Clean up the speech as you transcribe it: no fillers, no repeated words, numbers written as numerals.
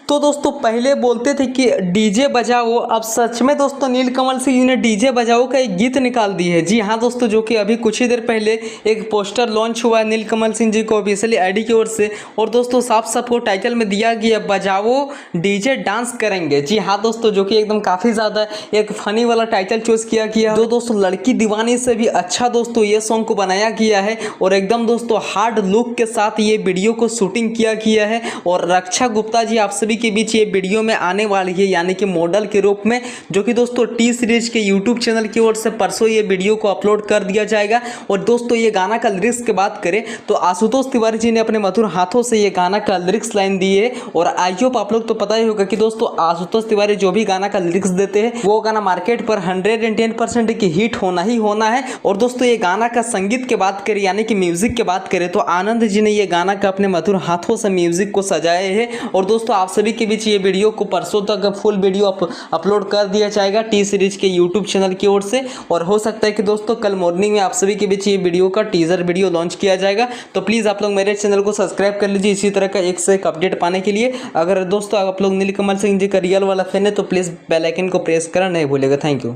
तो दोस्तों पहले बोलते थे कि डीजे बजाओ, अब सच में दोस्तों नीलकमल सिंह जी ने डीजे बजाओ का एक गीत निकाल दी है। जी हाँ दोस्तों, जो कि अभी कुछ ही देर पहले एक पोस्टर लॉन्च हुआ है नीलकमल सिंह जी को ऑफिशियली आईडी की ओर से, और दोस्तों साफ साफ को टाइटल में दिया गया बजाओ डीजे डांस करेंगे। जी हाँ दोस्तों, जो कि एकदम काफ़ी ज़्यादा एक फनी वाला टाइटल चूज किया गया। तो दोस्तों लड़की दीवानी से भी अच्छा दोस्तों ये सॉन्ग को बनाया गया है, और एकदम दोस्तों हार्ड लुक के साथ ये वीडियो को शूटिंग किया गया है। और रक्षा गुप्ता जी आप सभी के बीच ये वीडियो में आने वाली है, यानी कि मॉडल के रूप में, जो कि दोस्तों टी सीरीज के यूट्यूब चैनल की ओर से परसों ये वीडियो को अपलोड कर दिया जाएगा। और दोस्तों ये गाना का लिरिक्स की बात करें तो आशुतोष तिवारी जी ने अपने मधुर हाथों से ये गाना का लिरिक्स लाइन दी है। और आई होप आप लोग तो पता ही होगा कि दोस्तों आशुतोष तिवारी जो भी गाना का लिरिक्स देते हैं वो गाना मार्केट पर 110% की हिट होना ही होना है। और दोस्तों ये गाना का संगीत की बात करें यानी कि म्यूजिक की बात करें तो आनंद जी ने ये गाना का अपने मधुर हाथों से म्यूजिक को सजाए हैं। और दोस्तों आप सभी के बीच ये वीडियो को परसों तक फुल वीडियो अपलोड कर दिया जाएगा टी सीरीज के यूट्यूब चैनल की ओर से। और हो सकता है कि दोस्तों कल मॉर्निंग में आप सभी के बीच ये वीडियो का टीजर वीडियो लॉन्च किया जाएगा। तो प्लीज़ आप लोग मेरे चैनल को सब्सक्राइब कर लीजिए इसी तरह का एक से एक अपडेट पाने के लिए। अगर दोस्तों आप लोग नीलकमल सिंह जी का रियल वाला फैन है तो प्लीज़ बेल आइकन को प्रेस करना नहीं भूलेगा। Thank you.